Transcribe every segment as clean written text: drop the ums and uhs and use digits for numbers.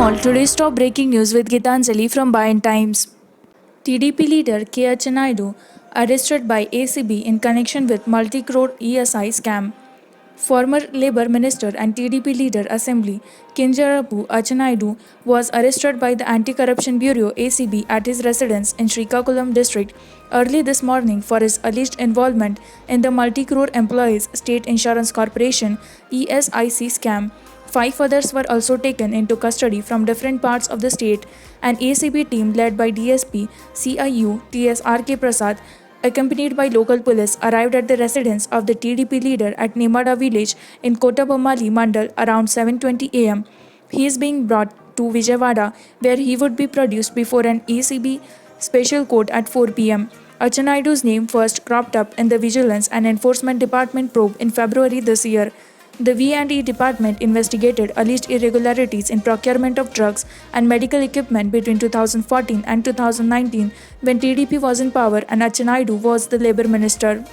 all, today's top breaking news with Gitanjali from Bayan Times. TDP leader K. Achanayudu arrested by ACB in connection with multi-crore ESI scam. Former Labour Minister and TDP leader Assembly Kinjarapu Achanayudu was arrested by the Anti-Corruption Bureau ACB at his residence in Srikakulam district early this morning for his alleged involvement in the multi-crore Employees State Insurance Corporation ESIC scam. 5 others were also taken into custody from different parts of the state. An ACB team led by DSP CIU TS RK Prasad, accompanied by local police, arrived at the residence of the TDP leader at Nemada village in Kotabamali Mandal around 7:20 am. He is being brought to Vijayawada, where he would be produced before an ACB special court at 4 pm. Achanayudu's name first cropped up in the Vigilance and Enforcement Department probe in February this year. The V&E department investigated alleged irregularities in procurement of drugs and medical equipment between 2014 and 2019 when TDP was in power and Achanayudu was the Labour Minister.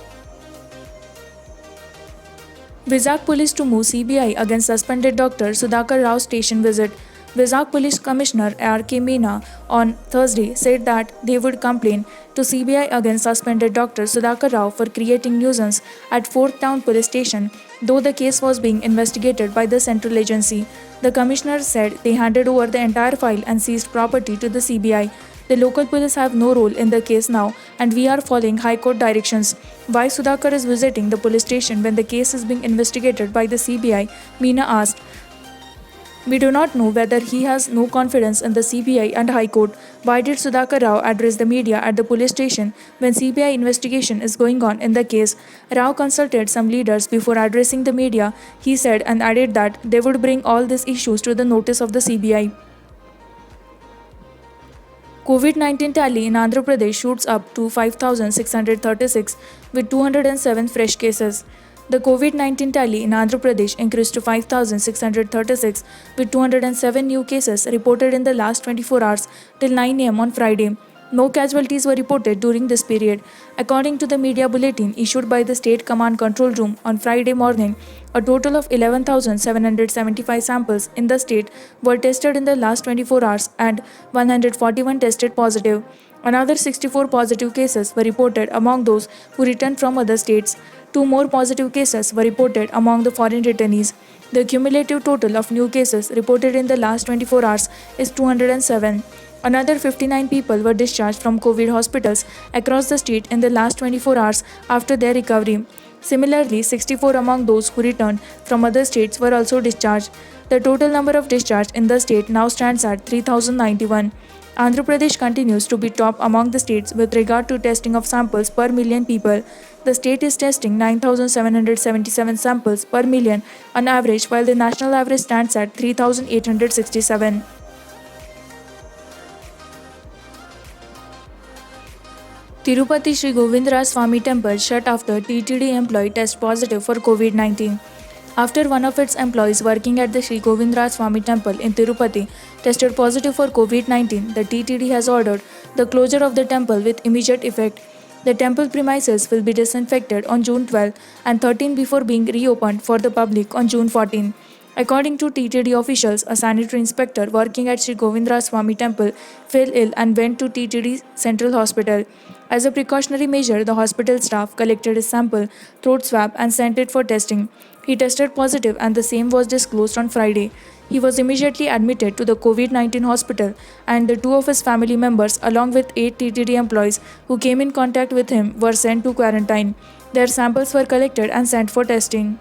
Vizag Police to move CBI against suspended Dr. Sudhakar Rao station visit. Vizag Police Commissioner R.K. Meena on Thursday said that they would complain to CBI against suspended Dr. Sudhakar Rao for creating nuisance at 4th Town Police Station, though the case was being investigated by the central agency. The commissioner said they handed over the entire file and seized property to the CBI. The local police have no role in the case now and we are following High Court directions. Why Sudhakar is visiting the police station when the case is being investigated by the CBI, Meena asked. We do not know whether he has no confidence in the CBI and High Court. Why did Sudhakar Rao address the media at the police station when CBI investigation is going on in the case? Rao consulted some leaders before addressing the media, he said, and added that they would bring all these issues to the notice of the CBI. COVID-19 tally in Andhra Pradesh shoots up to 5,636 with 207 fresh cases. The COVID-19 tally in Andhra Pradesh increased to 5,636 with 207 new cases reported in the last 24 hours till 9 am on Friday. No casualties were reported during this period. According to the media bulletin issued by the State Command Control Room on Friday morning, a total of 11,775 samples in the state were tested in the last 24 hours and 141 tested positive. Another 64 positive cases were reported among those who returned from other states. 2 more positive cases were reported among the foreign returnees. The cumulative total of new cases reported in the last 24 hours is 207. Another 59 people were discharged from COVID hospitals across the state in the last 24 hours after their recovery. Similarly, 64 among those who returned from other states were also discharged. The total number of discharged in the state now stands at 3,091. Andhra Pradesh continues to be top among the states with regard to testing of samples per million people. The state is testing 9,777 samples per million on average, while the national average stands at 3,867. Tirupati Sri Govindara Swami Temple shut after TTD employee test positive for COVID-19. After one of its employees working at the Sri Govindara Swami Temple in Tirupati tested positive for COVID-19, the TTD has ordered the closure of the temple with immediate effect. The temple premises will be disinfected on June 12 and 13 before being reopened for the public on June 14. According to TTD officials, a sanitary inspector working at Sri Govindara Swami Temple fell ill and went to TTD Central Hospital. As a precautionary measure, the hospital staff collected his sample, throat swab, and sent it for testing. He tested positive and the same was disclosed on Friday. He was immediately admitted to the COVID-19 hospital and the 2 of his family members along with 8 TTD employees who came in contact with him were sent to quarantine. Their samples were collected and sent for testing.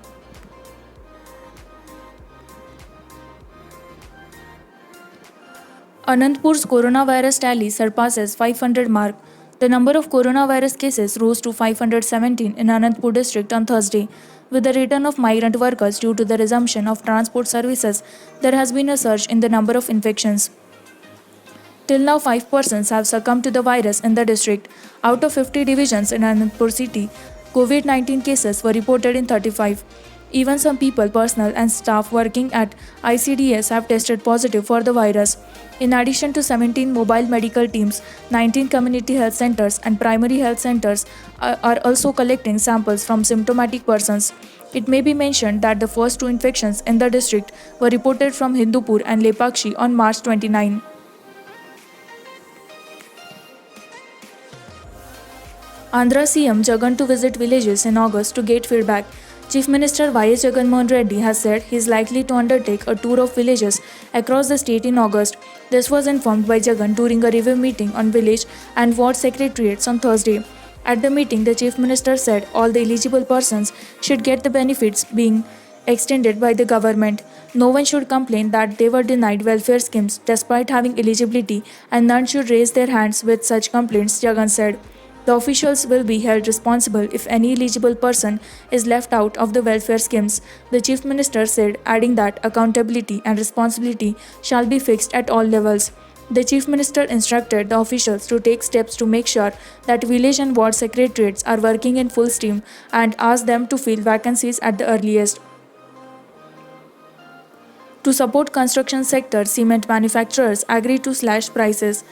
Anantapur's coronavirus tally surpasses 500 mark. The number of coronavirus cases rose to 517 in Anantapur district on Thursday. With the return of migrant workers due to the resumption of transport services, there has been a surge in the number of infections. Till now, 5 persons have succumbed to the virus in the district. Out of 50 divisions in Anantapur city, COVID-19 cases were reported in 35. Even some people, personnel and staff working at ICDS have tested positive for the virus. In addition to 17 mobile medical teams, 19 community health centers and primary health centers are also collecting samples from symptomatic persons. It may be mentioned that the first two infections in the district were reported from Hindupur and Lepakshi on March 29. Andhra CM Jagan to visit villages in August to get feedback. Chief Minister Y.S. Jaganmohan Reddy has said he is likely to undertake a tour of villages across the state in August. This was informed by Jagan during a review meeting on village and ward secretariats on Thursday. At the meeting, the Chief Minister said all the eligible persons should get the benefits being extended by the government. No one should complain that they were denied welfare schemes despite having eligibility, and none should raise their hands with such complaints, Jagan said. The officials will be held responsible if any eligible person is left out of the welfare schemes, the Chief Minister said, adding that accountability and responsibility shall be fixed at all levels. The Chief Minister instructed the officials to take steps to make sure that village and ward secretariats are working in full steam and asked them to fill vacancies at the earliest. To support construction sector, cement manufacturers agreed to slash prices.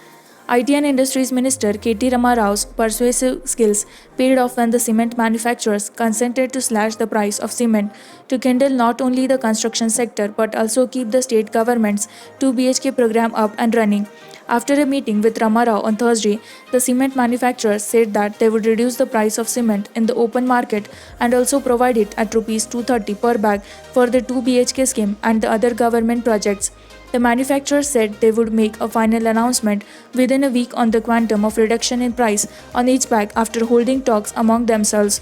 IT and Industries Minister K.T. Rama Rao's persuasive skills paid off when the cement manufacturers consented to slash the price of cement to kindle not only the construction sector but also keep the state government's 2 BHK program up and running. After a meeting with Rama Rao on Thursday, the cement manufacturers said that they would reduce the price of cement in the open market and also provide it at Rs 230 per bag for the 2 BHK scheme and the other government projects. The manufacturers said they would make a final announcement within a week on the quantum of reduction in price on each bag after holding talks among themselves.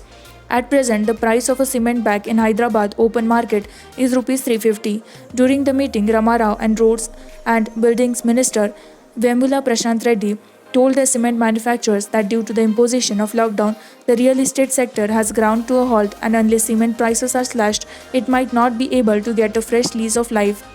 At present, the price of a cement bag in Hyderabad open market is Rs 350. During the meeting, Rama Rao and Roads and Buildings Minister Vemula Prashant Reddy told the cement manufacturers that due to the imposition of lockdown, the real estate sector has ground to a halt, and unless cement prices are slashed, it might not be able to get a fresh lease of life.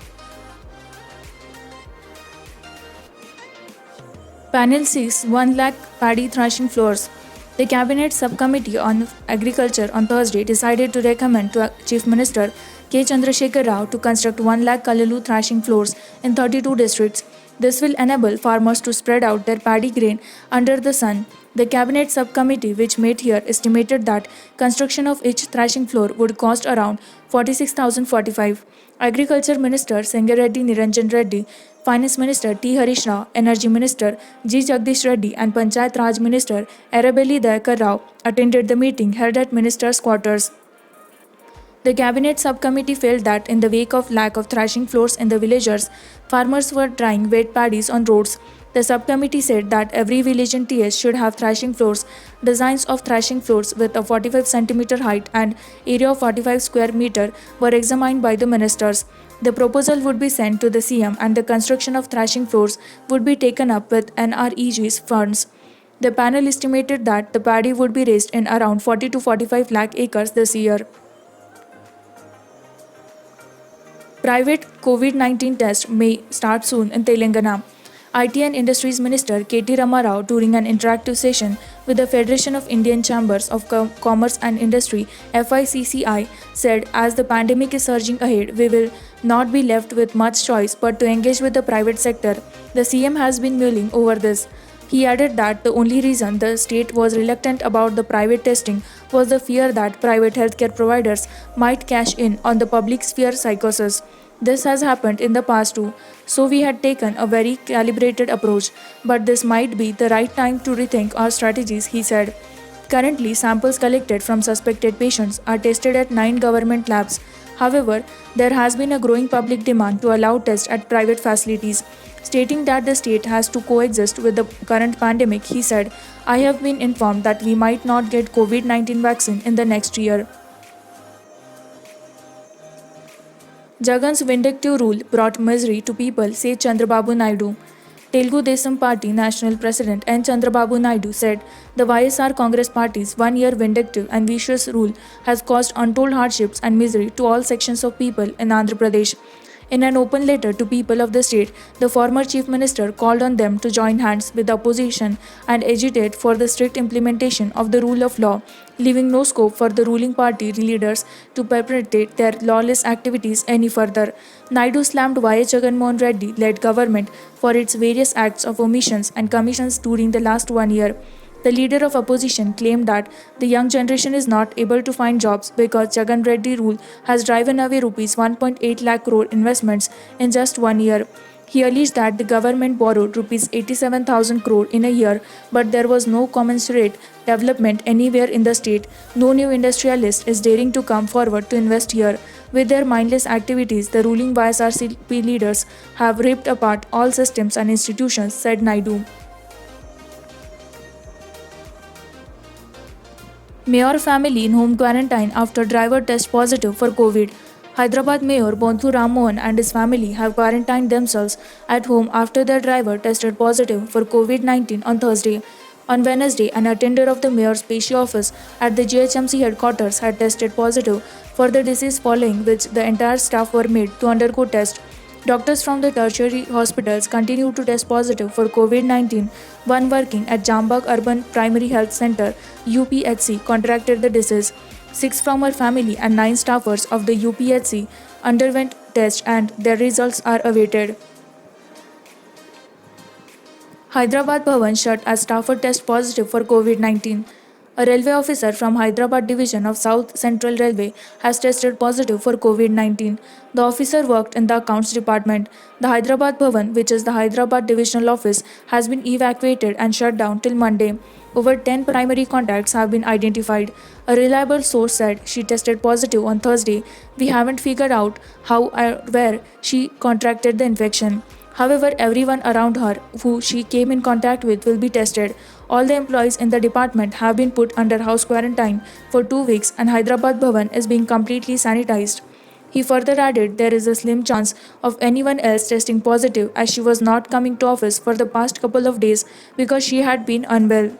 Panel seeks 1 lakh paddy thrashing floors. The Cabinet Subcommittee on Agriculture on Thursday decided to recommend to Chief Minister K. Chandrasekhar Rao to construct 1 lakh Kalalu thrashing floors in 32 districts. This will enable farmers to spread out their paddy grain under the sun. The Cabinet Subcommittee, which met here, estimated that construction of each thrashing floor would cost around 46,045. Agriculture Minister Sengareddy Niranjan Reddy, Finance Minister T. Harish Rao, Energy Minister G. Jagdish Reddy and Panchayat Raj Minister Arabelli Dayakar Rao attended the meeting held at Ministers' quarters. The Cabinet Subcommittee felt that in the wake of lack of thrashing floors in the villagers, farmers were drying wet paddies on roads. The subcommittee said that every village in TS should have thrashing floors. Designs of thrashing floors with a 45 cm height and area of 45 square meter were examined by the ministers. The proposal would be sent to the CM and the construction of thrashing floors would be taken up with NREG's funds. The panel estimated that the paddy would be raised in around 40 to 45 lakh acres this year. Private COVID-19 test may start soon in Telangana. IT and Industries Minister K.T. Rama Rao, during an interactive session with the Federation of Indian Chambers of Commerce and Industry (FICCI), said as the pandemic is surging ahead, we will not be left with much choice but to engage with the private sector. The CM has been mulling over this. He added that the only reason the state was reluctant about the private testing was the fear that private healthcare providers might cash in on the public sphere psychosis. This has happened in the past too, so we had taken a very calibrated approach, but this might be the right time to rethink our strategies, he said. Currently, samples collected from suspected patients are tested at 9 government labs. However, there has been a growing public demand to allow tests at private facilities. Stating that the state has to coexist with the current pandemic, he said, I have been informed that we might not get COVID-19 vaccine in the next year. Jagan's vindictive rule brought misery to people, said Chandrababu Naidu. Telugu Desam Party National President N. Chandrababu Naidu said the YSR Congress Party's one-year vindictive and vicious rule has caused untold hardships and misery to all sections of people in Andhra Pradesh. In an open letter to people of the state, the former Chief Minister called on them to join hands with the opposition and agitate for the strict implementation of the rule of law, leaving no scope for the ruling party leaders to perpetrate their lawless activities any further. Naidu slammed Y.S. Jaganmohan Reddy-led government for its various acts of omissions and commissions during the last 1 year. The leader of opposition claimed that the young generation is not able to find jobs because Jagan Reddy rule has driven away rupees 1.8 lakh crore investments in just 1 year. He alleged that the government borrowed rupees 87,000 crore in a year, but there was no commensurate development anywhere in the state. No new industrialist is daring to come forward to invest here. With their mindless activities, the ruling YSRCP leaders have ripped apart all systems and institutions, said Naidu. Mayor family in home quarantine after driver test positive for COVID. Hyderabad Mayor Bonthu Rammohan and his family have quarantined themselves at home after their driver tested positive for COVID 19 on Thursday. On Wednesday, an attendant of the mayor's PCI office at the GHMC headquarters had tested positive for the disease, following which the entire staff were made to undergo test. Doctors from the tertiary hospitals continue to test positive for COVID 19. One working at Jambag Urban Primary Health Center UPHC contracted the disease. 6 from her family and 9 staffers of the UPHC underwent tests and their results are awaited. Hyderabad Bhavan shut as staffer test positive for COVID 19. A railway officer from Hyderabad division of South Central Railway has tested positive for COVID 19. The officer worked in the accounts department. The Hyderabad Bhavan, which is the Hyderabad divisional office, has been evacuated and shut down till Monday. Over 10 primary contacts have been identified. A reliable source said she tested positive on Thursday. We haven't figured out how or where she contracted the infection. However, everyone around her who she came in contact with will be tested. All the employees in the department have been put under house quarantine for 2 weeks and Hyderabad Bhavan is being completely sanitized. He further added there is a slim chance of anyone else testing positive as she was not coming to office for the past couple of days because she had been unwell.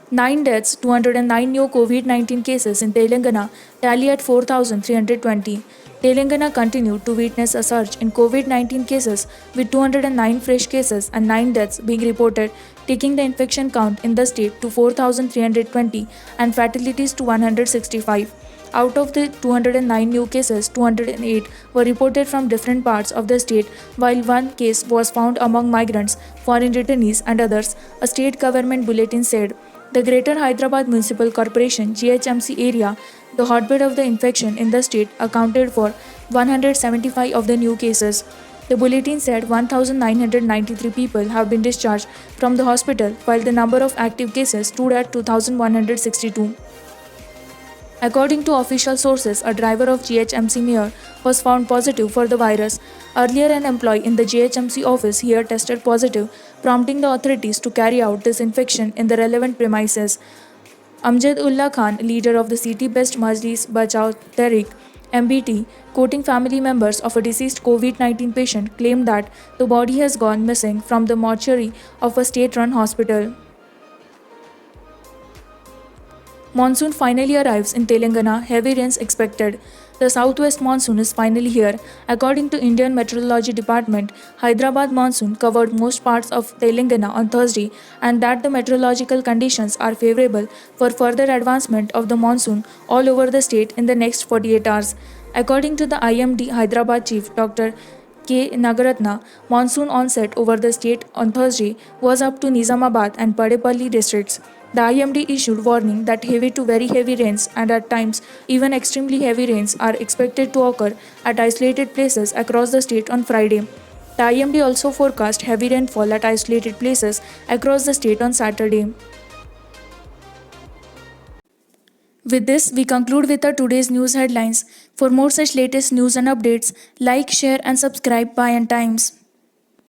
9 deaths, 209 new COVID 19 cases in Telangana, tally at 4,320. Telangana continued to witness a surge in COVID 19 cases with 209 fresh cases and 9 deaths being reported, taking the infection count in the state to 4,320 and fatalities to 165. Out of the 209 new cases, 208 were reported from different parts of the state, while one case was found among migrants, foreign returnees, and others, a state government bulletin said. The Greater Hyderabad Municipal Corporation GHMC area, the hotbed of the infection in the state, accounted for 175 of the new cases. The bulletin said 1,993 people have been discharged from the hospital, while the number of active cases stood at 2,162. According to official sources, a driver of GHMC mayor was found positive for the virus. Earlier, an employee in the GHMC office here tested positive, prompting the authorities to carry out disinfection in the relevant premises. Amjad Ullah Khan, leader of the city-based Majlis Bachao Tehreek (MBT), quoting family members of a deceased COVID-19 patient, claimed that the body has gone missing from the mortuary of a state-run hospital. Monsoon finally arrives in Telangana, heavy rains expected. The southwest monsoon is finally here. According to Indian Meteorology Department, Hyderabad monsoon covered most parts of Telangana on Thursday and that the meteorological conditions are favorable for further advancement of the monsoon all over the state in the next 48 hours. According to the IMD Hyderabad chief, Dr. K. Nagaratna, monsoon onset over the state on Thursday was up to Nizamabad and Padepalli districts. The IMD issued warning that heavy to very heavy rains and at times even extremely heavy rains are expected to occur at isolated places across the state on Friday. The IMD also forecast heavy rainfall at isolated places across the state on Saturday. With this, we conclude with our today's news headlines. For more such latest news and updates, like, share and subscribe Payant Times.